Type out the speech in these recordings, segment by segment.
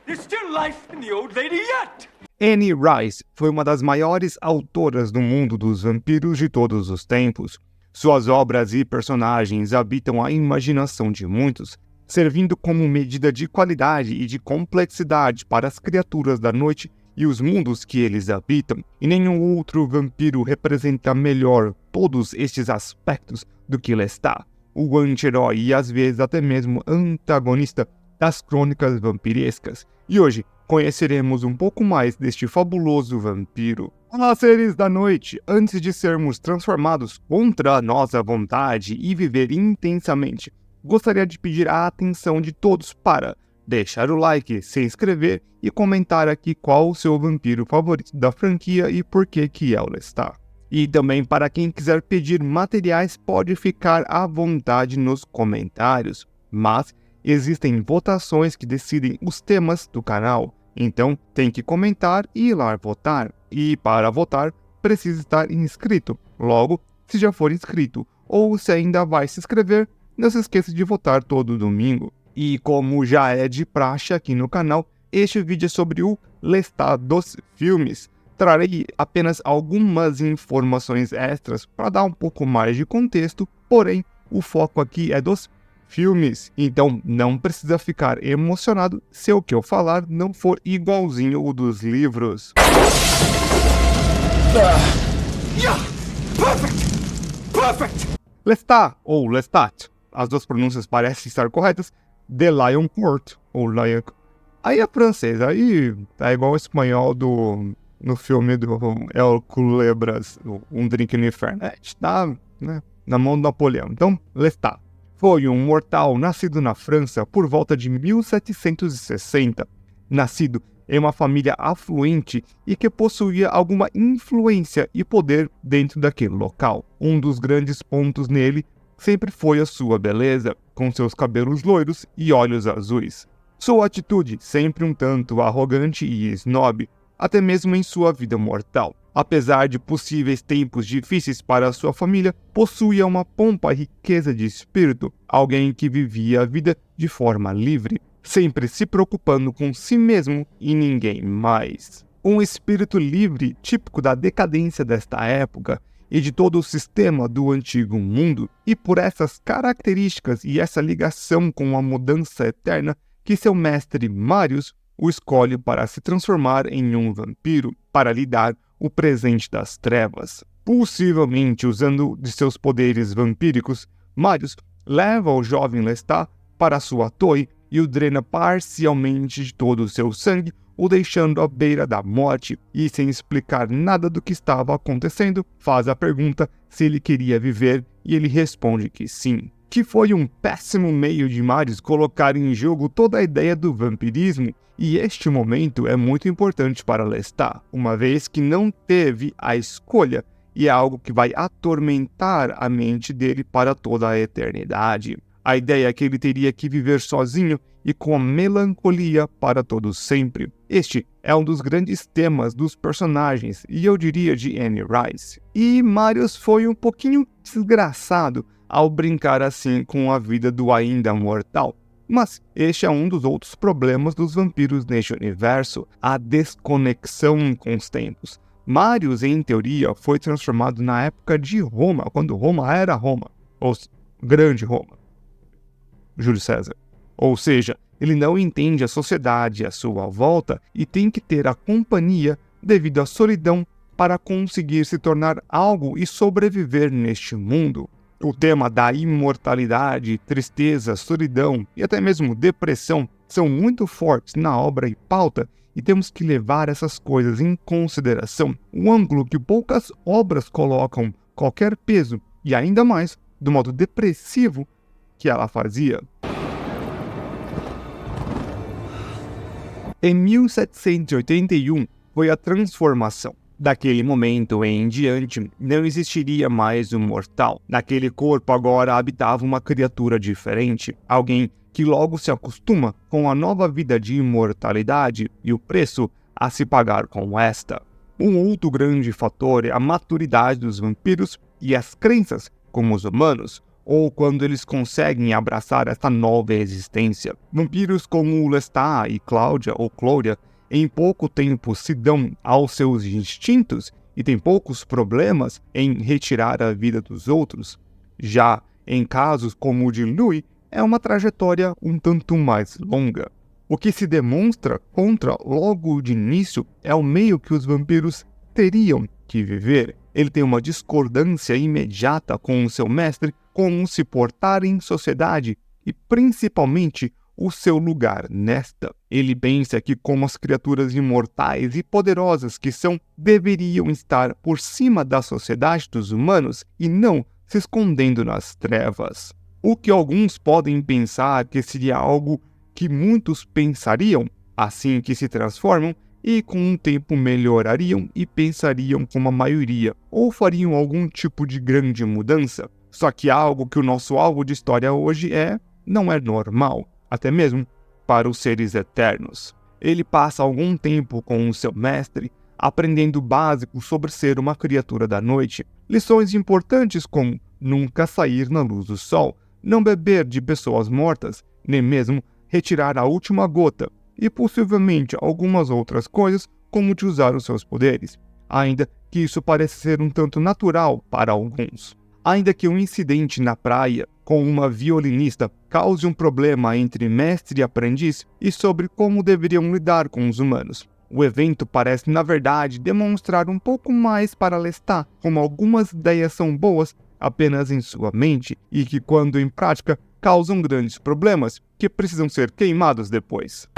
There's still life in the old lady yet! Anne Rice foi uma das maiores autoras do mundo dos vampiros de todos os tempos. Suas obras e personagens habitam a imaginação de muitos, servindo como medida de qualidade e de complexidade para as criaturas da noite e os mundos que eles habitam, e nenhum outro vampiro representa melhor todos estes aspectos do que Lestat, o anti-herói e às vezes até mesmo antagonista das crônicas vampirescas. E hoje conheceremos um pouco mais deste fabuloso vampiro. Olá, seres da noite! Antes de sermos transformados contra a nossa vontade e viver intensamente, gostaria de pedir a atenção de todos para deixar o like, se inscrever e comentar aqui qual o seu vampiro favorito da franquia e por que é o Lestat. E também para quem quiser pedir materiais pode ficar à vontade nos comentários, mas existem votações que decidem os temas do canal, então tem que comentar e ir lá votar. E para votar precisa estar inscrito, logo se já for inscrito ou se ainda vai se inscrever, não se esqueça de votar todo domingo. E como já é de praxe aqui no canal, este vídeo é sobre o Lestat dos filmes. Trarei apenas algumas informações extras para dar um pouco mais de contexto, porém o foco aqui é dos filmes, então não precisa ficar emocionado se o que eu falar não for igualzinho o dos livros. Lestat ou Lestat, as duas pronúncias parecem estar corretas, The Lion Court ou Lion. Aí é francês, aí é igual ao espanhol no filme do El Culebras, Um Drink no Inferno. Está, né, na mão do Napoleão. Então, Lestat foi um mortal nascido na França por volta de 1760. Nascido em uma família afluente e que possuía alguma influência e poder dentro daquele local. Um dos grandes pontos nele sempre foi a sua beleza, com seus cabelos loiros e olhos azuis. Sua atitude, sempre um tanto arrogante e snob, até mesmo em sua vida mortal. Apesar de possíveis tempos difíceis para sua família, possuía uma pompa e riqueza de espírito, alguém que vivia a vida de forma livre, sempre se preocupando com si mesmo e ninguém mais. Um espírito livre típico da decadência desta época e de todo o sistema do antigo mundo, e por essas características e essa ligação com a mudança eterna que seu mestre Marius o escolhe para se transformar em um vampiro, para lhe dar o presente das trevas. Possivelmente usando de seus poderes vampíricos, Marius leva o jovem Lestat para sua torre e o drena parcialmente de todo o seu sangue, o deixando à beira da morte, e sem explicar nada do que estava acontecendo, faz a pergunta se ele queria viver e ele responde que sim. Que foi um péssimo meio de Marius colocar em jogo toda a ideia do vampirismo, e este momento é muito importante para Lestat, uma vez que não teve a escolha, e é algo que vai atormentar a mente dele para toda a eternidade. A ideia é que ele teria que viver sozinho e com a melancolia para todo sempre. Este é um dos grandes temas dos personagens, e eu diria de Anne Rice. E Marius foi um pouquinho desgraçado ao brincar assim com a vida do ainda mortal. Mas este é um dos outros problemas dos vampiros neste universo, a desconexão com os tempos. Marius, em teoria, foi transformado na época de Roma, quando Roma era Roma, ou Grande Roma, Júlio César. Ou seja, ele não entende a sociedade à sua volta e tem que ter a companhia devido à solidão para conseguir se tornar algo e sobreviver neste mundo. O tema da imortalidade, tristeza, solidão e até mesmo depressão são muito fortes na obra e pauta, e temos que levar essas coisas em consideração, um ângulo que poucas obras colocam qualquer peso, e ainda mais do modo depressivo que ela fazia. Em 1781 foi a transformação. Daquele momento em diante, não existiria mais um mortal. Naquele corpo agora habitava uma criatura diferente, alguém que logo se acostuma com a nova vida de imortalidade e o preço a se pagar com esta. Um outro grande fator é a maturidade dos vampiros e as crenças, como os humanos. ou quando eles conseguem abraçar essa nova existência. Vampiros como Lestat e Claudia, em pouco tempo se dão aos seus instintos e têm poucos problemas em retirar a vida dos outros. Já em casos como o de Louis, é uma trajetória um tanto mais longa. O que se demonstra contra logo de início é o meio que os vampiros teriam que viver. Ele tem uma discordância imediata com o seu mestre, como se portar em sociedade e principalmente o seu lugar nesta. Ele pensa que, como as criaturas imortais e poderosas que são, deveriam estar por cima da sociedade dos humanos e não se escondendo nas trevas. O que alguns podem pensar que seria algo que muitos pensariam assim que se transformam e com o tempo melhorariam e pensariam como a maioria, ou fariam algum tipo de grande mudança. Só que algo que o nosso alvo de história hoje não é normal, até mesmo para os seres eternos. Ele passa algum tempo com o seu mestre, aprendendo o básico sobre ser uma criatura da noite. Lições importantes como nunca sair na luz do sol, não beber de pessoas mortas, nem mesmo retirar a última gota, e possivelmente algumas outras coisas, como de usar os seus poderes, ainda que isso pareça ser um tanto natural para alguns. Ainda que um incidente na praia com uma violinista cause um problema entre mestre e aprendiz e sobre como deveriam lidar com os humanos. O evento parece, na verdade, demonstrar um pouco mais para Lestat, como algumas ideias são boas apenas em sua mente e que, quando em prática, causam grandes problemas que precisam ser queimados depois.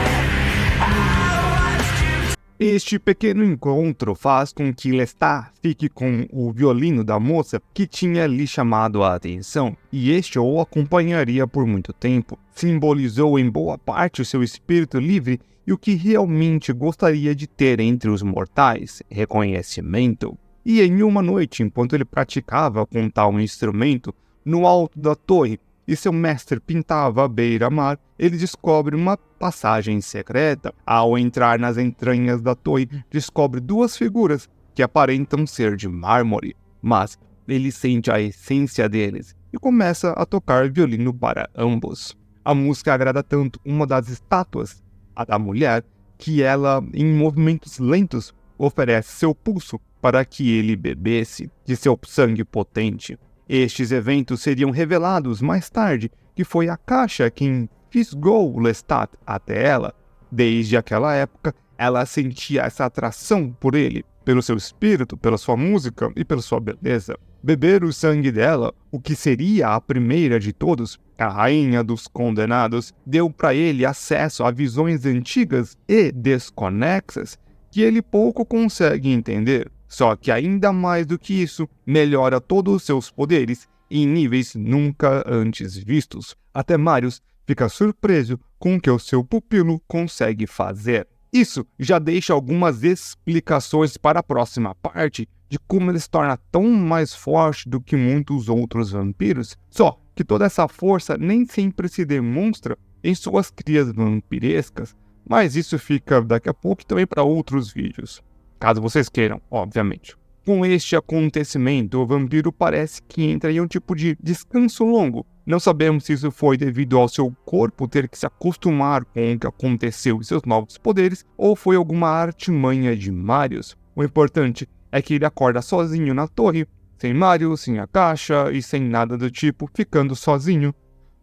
Este pequeno encontro faz com que Lestat fique com o violino da moça que tinha lhe chamado a atenção, e este o acompanharia por muito tempo. Simbolizou em boa parte o seu espírito livre e o que realmente gostaria de ter entre os mortais, reconhecimento. E em uma noite, enquanto ele praticava com tal instrumento, no alto da torre, e seu mestre pintava à beira-mar, ele descobre uma passagem secreta. Ao entrar nas entranhas da torre, descobre duas figuras que aparentam ser de mármore, mas ele sente a essência deles e começa a tocar violino para ambos. A música agrada tanto uma das estátuas, a da mulher, que ela, em movimentos lentos, oferece seu pulso para que ele bebesse de seu sangue potente. Estes eventos seriam revelados mais tarde que foi a caixa quem fisgou Lestat até ela. Desde aquela época, ela sentia essa atração por ele, pelo seu espírito, pela sua música e pela sua beleza. Beber o sangue dela, o que seria a primeira de todos, a rainha dos condenados, deu para ele acesso a visões antigas e desconexas que ele pouco consegue entender. Só que ainda mais do que isso, melhora todos os seus poderes em níveis nunca antes vistos. Até Marius fica surpreso com o que o seu pupilo consegue fazer. Isso já deixa algumas explicações para a próxima parte de como ele se torna tão mais forte do que muitos outros vampiros. Só que toda essa força nem sempre se demonstra em suas crias vampirescas, mas isso fica daqui a pouco também para outros vídeos. Caso vocês queiram, obviamente. Com este acontecimento, o vampiro parece que entra em um tipo de descanso longo. Não sabemos se isso foi devido ao seu corpo ter que se acostumar com o que aconteceu e seus novos poderes, ou foi alguma artimanha de Marius. O importante é que ele acorda sozinho na torre, sem Marius, sem a caixa e sem nada do tipo, ficando sozinho,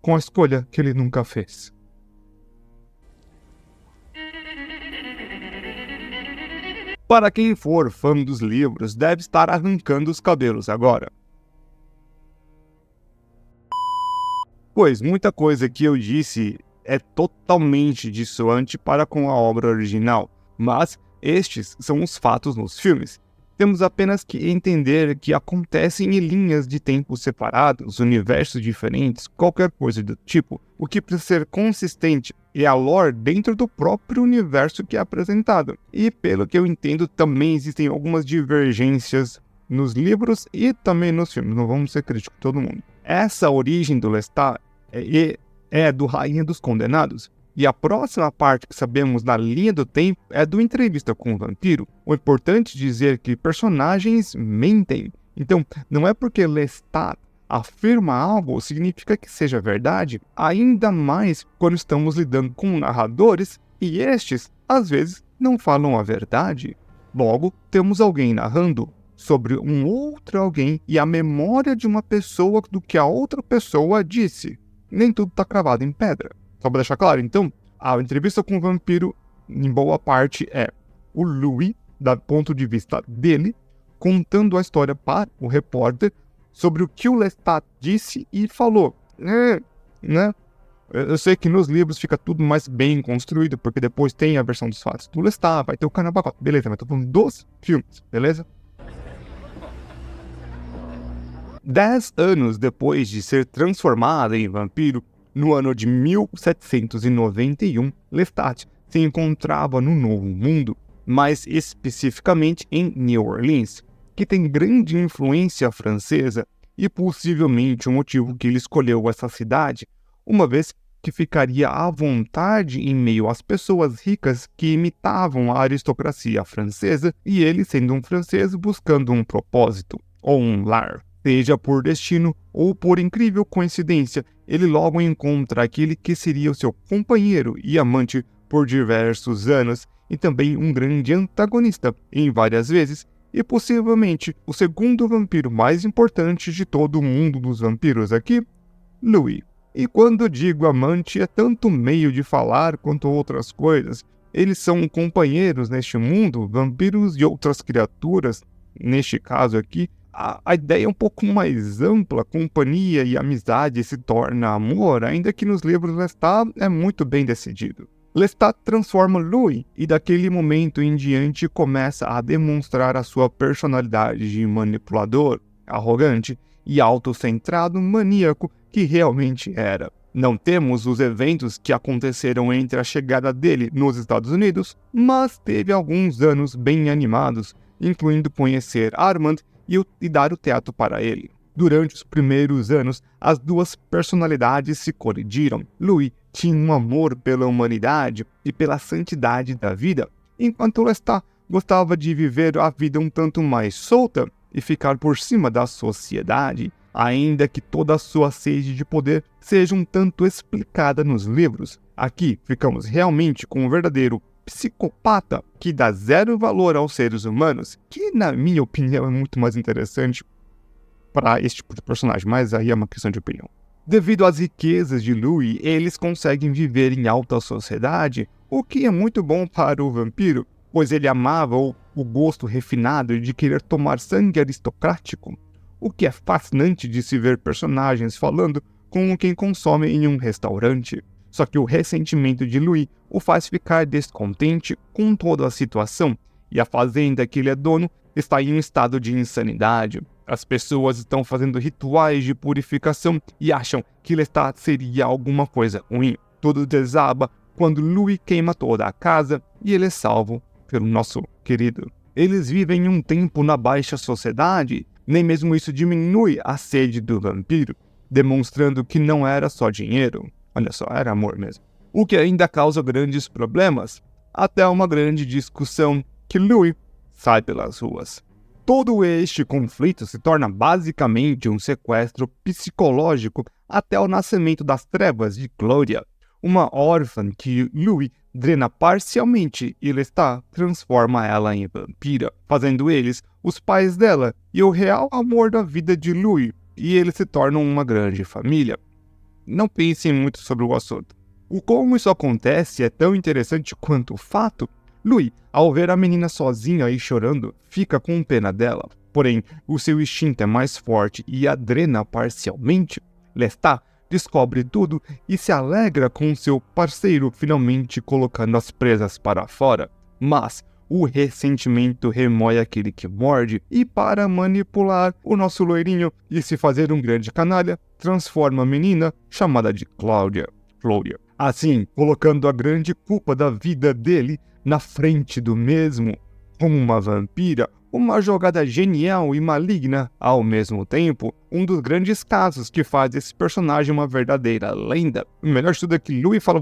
com a escolha que ele nunca fez. Para quem for fã dos livros, deve estar arrancando os cabelos agora. Pois muita coisa que eu disse é totalmente dissoante para com a obra original, mas estes são os fatos nos filmes. Temos apenas que entender que acontecem em linhas de tempo separados, universos diferentes, qualquer coisa do tipo. O que precisa ser consistente é a lore dentro do próprio universo que é apresentado. E pelo que eu entendo, também existem algumas divergências nos livros e também nos filmes. Não vamos ser críticos todo mundo. Essa origem do Lestat é do Rainha dos Condenados. E a próxima parte que sabemos na linha do tempo é do Entrevista com o Vampiro. O importante é dizer que personagens mentem. Então, não é porque Lestat afirma algo significa que seja verdade, ainda mais quando estamos lidando com narradores e estes, às vezes, não falam a verdade. Logo, temos alguém narrando sobre um outro alguém e a memória de uma pessoa do que a outra pessoa disse. Nem tudo está cravado em pedra. Só para deixar claro, então, a entrevista com o vampiro, em boa parte, é o Louis, do ponto de vista dele, contando a história para o repórter sobre o que o Lestat disse e falou. Né? Eu sei que nos livros fica tudo mais bem construído, porque depois tem a versão dos fatos do Lestat, vai ter o Carnaval, beleza, mas tô falando dos filmes, beleza? 10 anos depois de ser transformada em vampiro, no ano de 1791, Lestat se encontrava no Novo Mundo, mais especificamente em New Orleans, que tem grande influência francesa e possivelmente o motivo que ele escolheu essa cidade, uma vez que ficaria à vontade em meio às pessoas ricas que imitavam a aristocracia francesa e ele, sendo um francês, buscando um propósito, ou um lar. Seja por destino ou por incrível coincidência, ele logo encontra aquele que seria o seu companheiro e amante por diversos anos e também um grande antagonista em várias vezes, e possivelmente o segundo vampiro mais importante de todo o mundo dos vampiros aqui, Louis. E quando digo amante, é tanto meio de falar quanto outras coisas. Eles são companheiros neste mundo, vampiros e outras criaturas, neste caso aqui. A ideia é um pouco mais ampla, companhia e amizade se torna amor, ainda que nos livros Lestat é muito bem decidido. Lestat transforma Louis e daquele momento em diante começa a demonstrar a sua personalidade de manipulador, arrogante e autocentrado maníaco que realmente era. Não temos os eventos que aconteceram entre a chegada dele nos Estados Unidos, mas teve alguns anos bem animados, incluindo conhecer Armand e dar o teatro para ele. Durante os primeiros anos, as duas personalidades se colidiram. Louis tinha um amor pela humanidade e pela santidade da vida, enquanto Lestat gostava de viver a vida um tanto mais solta e ficar por cima da sociedade, ainda que toda a sua sede de poder seja um tanto explicada nos livros. Aqui ficamos realmente com um verdadeiro psicopata que dá zero valor aos seres humanos, que na minha opinião é muito mais interessante para esse tipo de personagem, mas aí é uma questão de opinião. Devido às riquezas de Louis, eles conseguem viver em alta sociedade, o que é muito bom para o vampiro, pois ele amava o gosto refinado de querer tomar sangue aristocrático, o que é fascinante de se ver personagens falando com quem consome em um restaurante. Só que o ressentimento de Louis o faz ficar descontente com toda a situação, e a fazenda que ele é dono está em um estado de insanidade. As pessoas estão fazendo rituais de purificação e acham que Lestat seria alguma coisa ruim. Tudo desaba quando Louis queima toda a casa e ele é salvo pelo nosso querido. Eles vivem um tempo na baixa sociedade, nem mesmo isso diminui a sede do vampiro, demonstrando que não era só dinheiro. Olha só, era amor mesmo. O que ainda causa grandes problemas, até uma grande discussão que Louis sai pelas ruas. Todo este conflito se torna basicamente um sequestro psicológico até o nascimento das trevas de Claudia, uma órfã que Louis drena parcialmente e Lestat transforma ela em vampira, fazendo eles os pais dela e o real amor da vida de Louis, e eles se tornam uma grande família. Não pensem muito sobre o assunto. O como isso acontece é tão interessante quanto o fato. Louis, ao ver a menina sozinha e chorando, fica com pena dela. Porém, o seu instinto é mais forte e a drena parcialmente. Lestat descobre tudo e se alegra com seu parceiro finalmente colocando as presas para fora. Mas o ressentimento remoe aquele que morde e, para manipular o nosso loirinho e se fazer um grande canalha, transforma a menina chamada de Claudia. Assim, colocando a grande culpa da vida dele na frente do mesmo. Como uma vampira, uma jogada genial e maligna ao mesmo tempo, um dos grandes casos que faz esse personagem uma verdadeira lenda. O melhor de tudo é que Louis fala,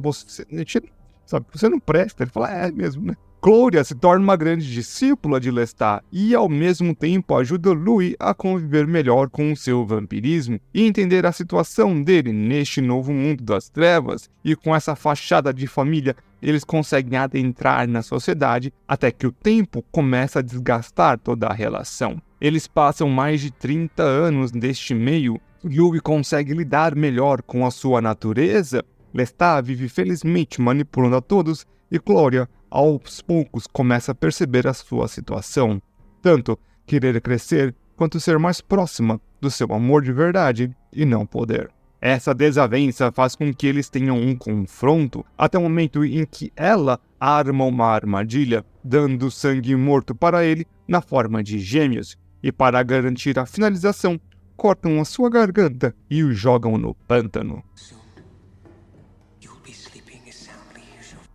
sabe? Você não presta. Ele fala, é mesmo, né? Gloria se torna uma grande discípula de Lestat e, ao mesmo tempo, ajuda Louis a conviver melhor com o seu vampirismo e entender a situação dele neste novo mundo das trevas. E com essa fachada de família, eles conseguem adentrar na sociedade até que o tempo começa a desgastar toda a relação. Eles passam mais de 30 anos neste meio. Louis consegue lidar melhor com a sua natureza. Lestat vive felizmente manipulando a todos e Gloria, aos poucos, começa a perceber a sua situação, tanto querer crescer quanto ser mais próxima do seu amor de verdade e não poder. Essa desavença faz com que eles tenham um confronto até o momento em que ela arma uma armadilha, dando sangue morto para ele na forma de gêmeos, e para garantir a finalização, cortam a sua garganta e o jogam no pântano.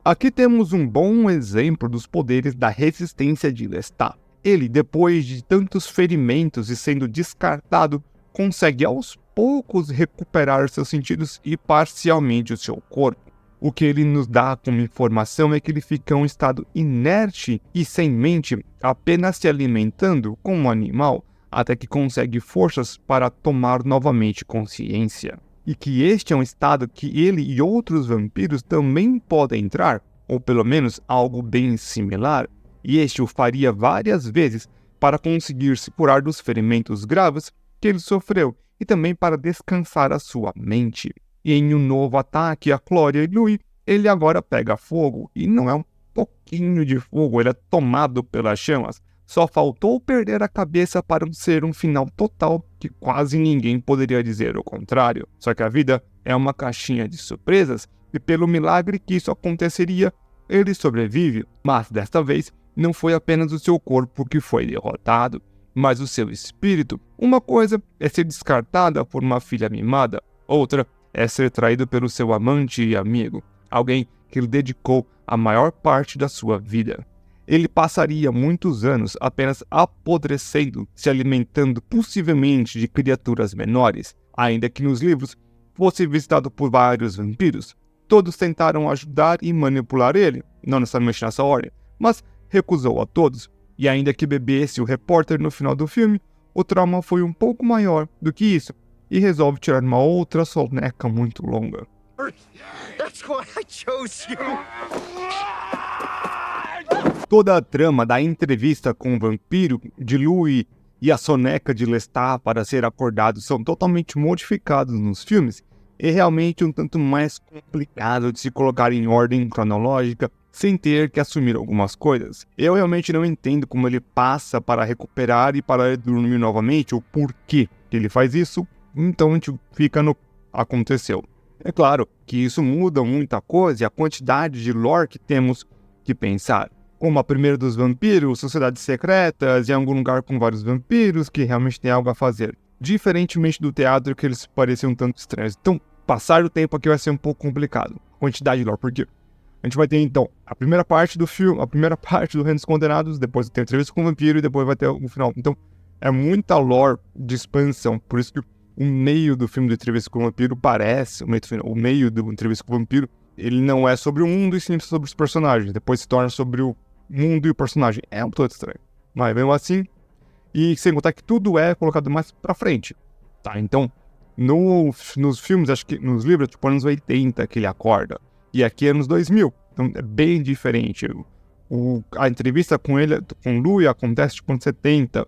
Aqui temos um bom exemplo dos poderes da resistência de Lestat. Ele, depois de tantos ferimentos e sendo descartado, consegue aos poucos recuperar seus sentidos e parcialmente o seu corpo. O que ele nos dá como informação é que ele fica em um estado inerte e sem mente, apenas se alimentando como um animal, até que consegue forças para tomar novamente consciência. E que este é um estado que ele e outros vampiros também podem entrar, ou pelo menos algo bem similar, e este o faria várias vezes para conseguir se curar dos ferimentos graves que ele sofreu e também para descansar a sua mente. E em um novo ataque a Gloria e Louis, ele agora pega fogo, e não é um pouquinho de fogo, ele é tomado pelas chamas. Só faltou perder a cabeça para ser um final total que quase ninguém poderia dizer o contrário. Só que a vida é uma caixinha de surpresas e pelo milagre que isso aconteceria, ele sobrevive. Mas desta vez não foi apenas o seu corpo que foi derrotado, mas o seu espírito. Uma coisa é ser descartada por uma filha mimada, outra é ser traído pelo seu amante e amigo, alguém que lhe dedicou a maior parte da sua vida. Ele passaria muitos anos apenas apodrecendo, se alimentando possivelmente de criaturas menores, ainda que nos livros fosse visitado por vários vampiros. Todos tentaram ajudar e manipular ele, não necessariamente nessa ordem, mas recusou a todos, e ainda que bebesse o repórter no final do filme, o trauma foi um pouco maior do que isso, e resolve tirar uma outra soneca muito longa. That's why I chose you. Toda a trama da entrevista com o vampiro de Louis e a soneca de Lestat para ser acordado são totalmente modificados nos filmes e realmente um tanto mais complicado de se colocar em ordem cronológica sem ter que assumir algumas coisas. Eu realmente não entendo como ele passa para recuperar e para dormir novamente, o porquê que ele faz isso, então a gente fica no aconteceu. É claro que isso muda muita coisa e a quantidade de lore que temos que pensar. Como a primeira dos vampiros, sociedades secretas, em algum lugar com vários vampiros que realmente tem algo a fazer. Diferentemente do teatro que eles pareciam tanto estranhos. Então, passar o tempo aqui vai ser um pouco complicado. Quantidade de lore, porque a gente vai ter então a primeira parte do filme, a primeira parte do Reino dos Condenados, depois tem a entrevista com o vampiro e depois vai ter o final. Então, é muita lore de expansão, por isso que o meio do filme do Entrevista com o Vampiro parece, o meio do Entrevista com o Vampiro, ele não é sobre o mundo e sim sobre os personagens, depois se torna sobre o mundo e o personagem. É um todo estranho. Mas mesmo assim, e sem contar que tudo é colocado mais pra frente. Tá, então, nos filmes, acho que nos livros, tipo anos 80 que ele acorda. E aqui é anos 2000. Então é bem diferente. A entrevista com ele, com o Louis, acontece tipo anos 70.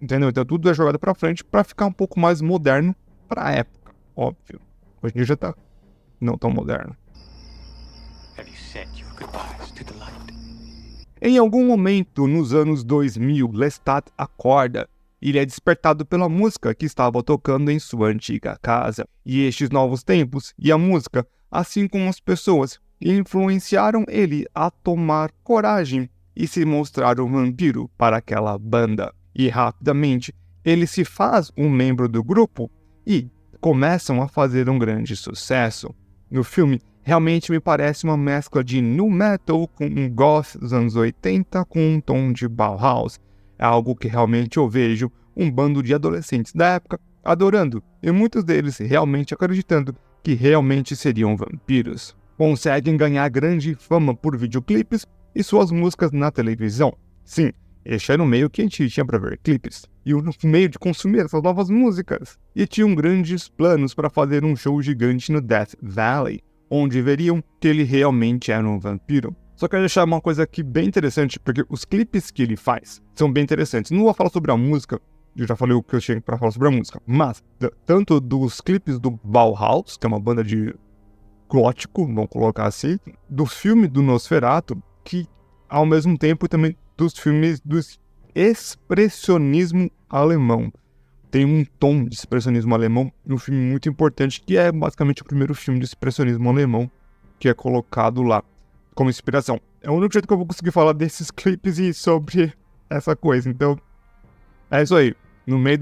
Entendeu? Então tudo é jogado pra frente pra ficar um pouco mais moderno pra época. Óbvio. Hoje em dia já tá não tão moderno. Have you said your goodbyes to the light? Em algum momento, nos anos 2000, Lestat acorda. Ele é despertado pela música que estava tocando em sua antiga casa. E estes novos tempos e a música, assim como as pessoas, influenciaram ele a tomar coragem e se mostrar um vampiro para aquela banda. E rapidamente, ele se faz um membro do grupo e começam a fazer um grande sucesso. No filme, realmente me parece uma mescla de nu metal com um goth dos anos 80 com um tom de Bauhaus. É algo que realmente eu vejo um bando de adolescentes da época adorando, e muitos deles realmente acreditando que realmente seriam vampiros. conseguem ganhar grande fama por videoclipes e suas músicas na televisão. Sim, este era o meio que a gente tinha para ver clipes, e o meio de consumir essas novas músicas. E tinham grandes planos para fazer um show gigante no Death Valley, onde veriam que ele realmente era um vampiro. Só quero deixar uma coisa aqui bem interessante, porque os clipes que ele faz são bem interessantes. Não vou falar sobre a música, eu já falei o que eu tinha para falar sobre a música, mas tanto dos clipes do Bauhaus, que é uma banda de gótico, vamos colocar assim, do filme do Nosferatu, que ao mesmo tempo também dos filmes do expressionismo alemão. Tem um tom de expressionismo alemão em um filme muito importante, que é basicamente o primeiro filme de expressionismo alemão que é colocado lá como inspiração. É o único jeito que eu vou conseguir falar desses clipes e sobre essa coisa. Então, é isso aí. No meio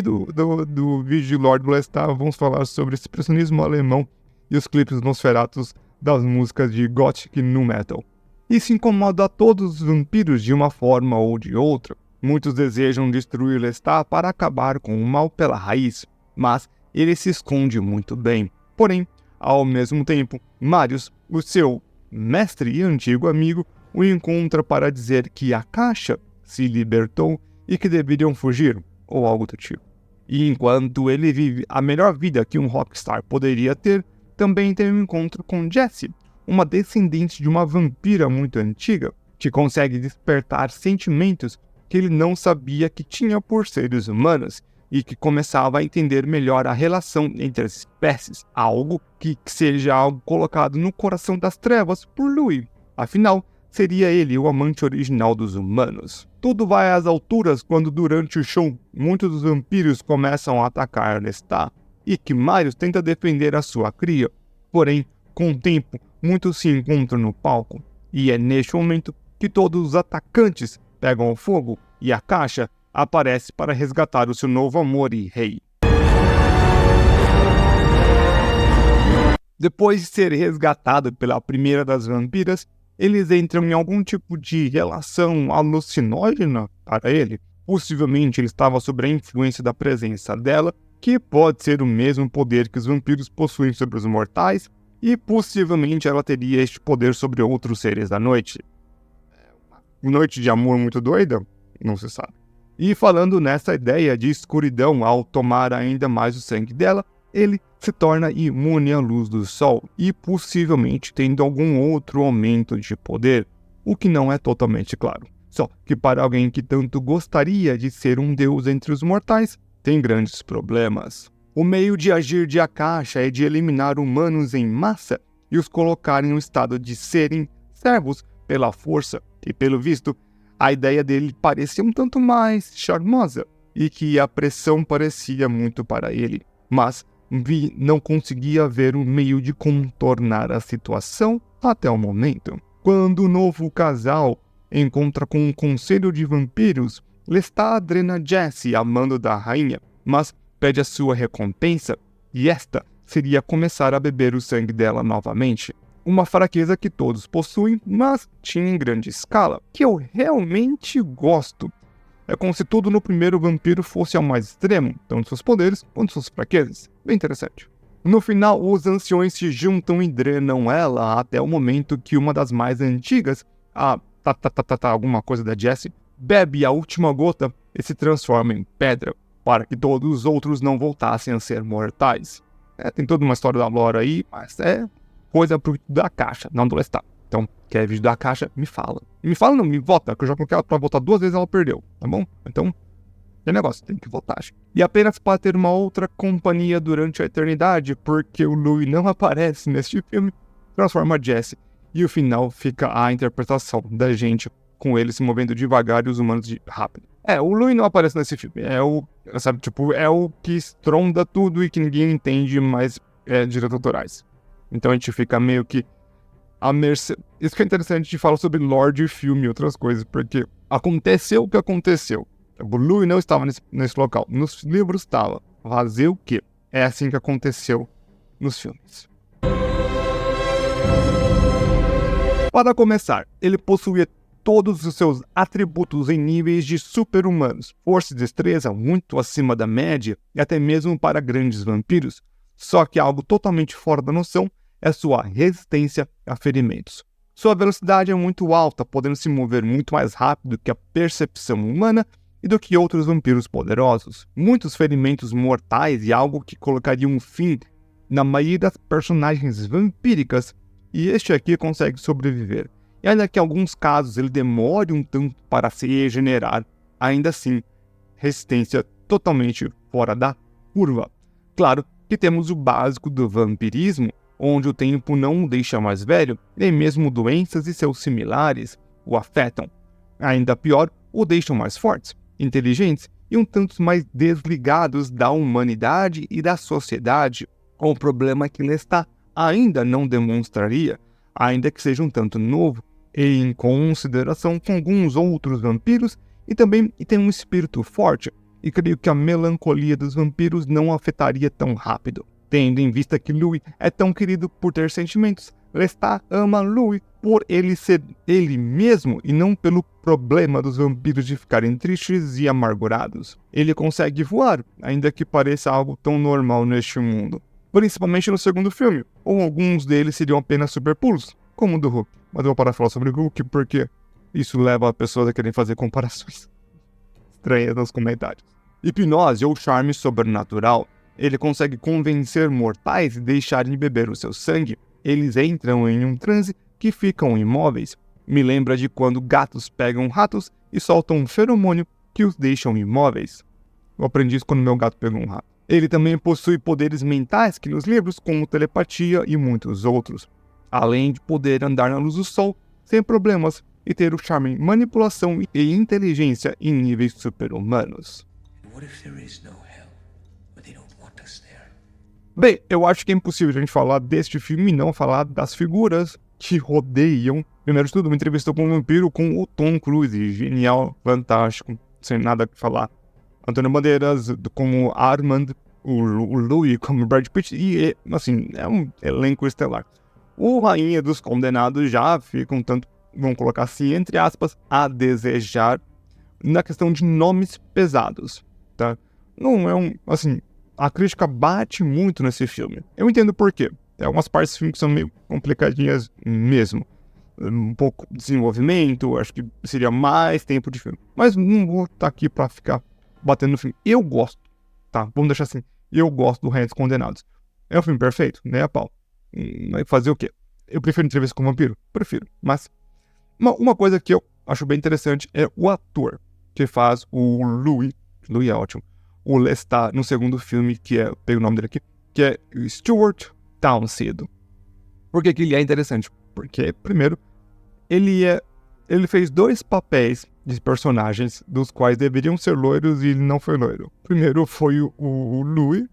do vídeo de Lord Lestat, vamos falar sobre expressionismo alemão e os clipes Nosferatus das músicas de Gothic Nu Metal. Isso incomoda a todos os vampiros de uma forma ou de outra. Muitos desejam destruir Lestat para acabar com o mal pela raiz, mas ele se esconde muito bem. Porém, ao mesmo tempo, Marius, o seu mestre e antigo amigo, o encontra para dizer que a caixa se libertou e que deveriam fugir, ou algo do tipo. E enquanto ele vive a melhor vida que um rockstar poderia ter, também tem um encontro com Jessie, uma descendente de uma vampira muito antiga, que consegue despertar sentimentos que ele não sabia que tinha por seres humanos, e que começava a entender melhor a relação entre as espécies, algo que seja algo colocado no coração das trevas por Louis. Afinal, seria ele o amante original dos humanos. Tudo vai às alturas quando durante o show muitos dos vampiros começam a atacar Lestat, e que Marius tenta defender a sua cria. Porém, com o tempo, muitos se encontram no palco, e é neste momento que todos os atacantes pegam fogo e a caixa aparece para resgatar o seu novo amor e rei. Depois de ser resgatado pela primeira das vampiras, eles entram em algum tipo de relação alucinógena para ele. Possivelmente ele estava sob a influência da presença dela, que pode ser o mesmo poder que os vampiros possuem sobre os mortais, e possivelmente ela teria este poder sobre outros seres da noite. Noite de amor muito doida? Não se sabe. E falando nessa ideia de escuridão ao tomar ainda mais o sangue dela, ele se torna imune à luz do sol e possivelmente tendo algum outro aumento de poder, o que não é totalmente claro. Só que para alguém que tanto gostaria de ser um deus entre os mortais, tem grandes problemas. O meio de agir de Akasha é de eliminar humanos em massa e os colocar em um estado de serem servos pela força, e pelo visto, a ideia dele parecia um tanto mais charmosa, e que a pressão parecia muito para ele. Mas Vi não conseguia ver um meio de contornar a situação até o momento. Quando o novo casal encontra com um conselho de vampiros, Lestat drena Jessie a mando da rainha, mas pede a sua recompensa, e esta seria começar a beber o sangue dela novamente. Uma fraqueza que todos possuem, mas tinha em grande escala, que eu realmente gosto. É como se tudo no primeiro vampiro fosse ao mais extremo, tanto seus poderes quanto suas fraquezas. Bem interessante. No final, os anciões se juntam e drenam ela até o momento que uma das mais antigas, alguma coisa da Jessie, bebe a última gota e se transforma em pedra, para que todos os outros não voltassem a ser mortais. Tem toda uma história da lore aí, mas é coisa da caixa, não do Lestat. Então, quer vídeo da caixa, me fala. E me fala não, me vota, que eu já coloquei ela pra votar 2 vezes e ela perdeu, tá bom? Então, é negócio, tem que votar. E apenas para ter uma outra companhia durante a eternidade, porque o Louis não aparece neste filme, transforma a Jessie. E o final fica a interpretação da gente, com ele se movendo devagar e os humanos rápido. O Louis não aparece nesse filme, é o que estronda tudo e que ninguém entende, mas é direitos autorais. Então a gente fica meio que a mercê. Isso que é interessante de falar sobre Lorde e filme e outras coisas, porque aconteceu o que aconteceu. O Louis não estava nesse local. Nos livros estava. Fazer o quê? É assim que aconteceu nos filmes. Para começar, ele possuía todos os seus atributos em níveis de super-humanos, força e destreza muito acima da média e até mesmo para grandes vampiros. Só que algo totalmente fora da noção é sua resistência a ferimentos. Sua velocidade é muito alta, podendo se mover muito mais rápido que a percepção humana e do que outros vampiros poderosos. Muitos ferimentos mortais e algo que colocaria um fim na maioria das personagens vampíricas, e este aqui consegue sobreviver. E ainda que em alguns casos ele demore um tanto para se regenerar, ainda assim, resistência totalmente fora da curva. Claro que temos o básico do vampirismo, onde o tempo não o deixa mais velho, nem mesmo doenças e seus similares o afetam. Ainda pior, o deixam mais fortes, inteligentes e um tanto mais desligados da humanidade e da sociedade. O problema é que Lestat ainda não demonstraria, ainda que seja um tanto novo, em consideração com alguns outros vampiros, e também tem um espírito forte, e creio que a melancolia dos vampiros não afetaria tão rápido. Tendo em vista que Louis é tão querido por ter sentimentos, Lestat ama Louis por ele ser ele mesmo e não pelo problema dos vampiros de ficarem tristes e amargurados. Ele consegue voar, ainda que pareça algo tão normal neste mundo. Principalmente no segundo filme, ou alguns deles seriam apenas superpulos, como o do Hulk. Mas eu vou parar de falar sobre o Hulk porque isso leva a pessoas a querem fazer comparações estranhas nos comentários. Hipnose ou charme sobrenatural. Ele consegue convencer mortais e deixarem beber o seu sangue. Eles entram em um transe que ficam imóveis. Me lembra de quando gatos pegam ratos e soltam um feromônio que os deixam imóveis. Eu aprendi isso quando meu gato pegou um rato. Ele também possui poderes mentais que nos livros, como telepatia e muitos outros. Além de poder andar na luz do sol sem problemas e ter o charme, manipulação e inteligência em níveis super-humanos. Bem, eu acho que é impossível a gente falar deste filme e não falar das figuras que rodeiam. Primeiro de tudo, uma entrevista com um vampiro com o Tom Cruise. Genial, fantástico, sem nada a falar. Antônio Bandeiras como Armand, o Louis como Brad Pitt, e assim, é um elenco estelar. O Rainha dos Condenados já fica um tanto, vamos colocar assim, entre aspas, a desejar na questão de nomes pesados, tá? Não é assim, a crítica bate muito nesse filme. Eu entendo por quê. Tem algumas partes do filme que são meio complicadinhas mesmo. Um pouco de desenvolvimento, acho que seria mais tempo de filme. Mas não vou estar aqui pra ficar batendo no filme. Eu gosto, tá? Vamos deixar assim. Eu gosto do Rainha dos Condenados. É um filme perfeito? Nem a pau. Vai fazer o quê? Eu prefiro Entrevista com o Vampiro? Prefiro. Mas uma coisa que eu acho bem interessante é o ator que faz o Louis. Louis é ótimo. O Lestat no segundo filme, que é... Pego o nome dele aqui. Que é Stuart Townsend. Por que ele é interessante? Porque, primeiro, ele fez 2 papéis de personagens dos quais deveriam ser loiros e ele não foi loiro. Primeiro foi o Louis.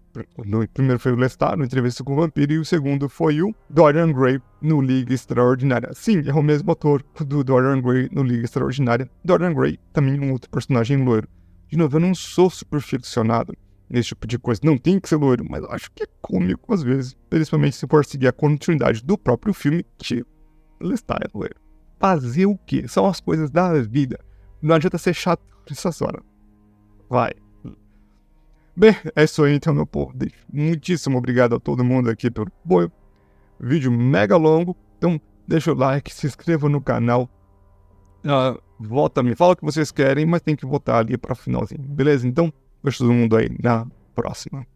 Primeiro foi o Lestat no Entrevista com o Vampiro e o segundo foi o Dorian Gray no Liga Extraordinária. Sim, é o mesmo ator do Dorian Gray no Liga Extraordinária. Dorian Gray também é um outro personagem loiro. De novo, eu não sou super ficcionado nesse tipo de coisa. Não tem que ser loiro, mas eu acho que é cômico às vezes. Principalmente se for seguir a continuidade do próprio filme, que Lestat é loiro. Fazer o quê? São as coisas da vida. Não adianta ser chato nessas horas. Vai. Bem, é isso aí então, meu povo. Muitíssimo obrigado a todo mundo aqui pelo apoio. Vídeo mega longo. Então, deixa o like, se inscreva no canal. Vota, me fala o que vocês querem, mas tem que votar ali para finalzinho. Beleza? Então, vejo todo mundo aí na próxima.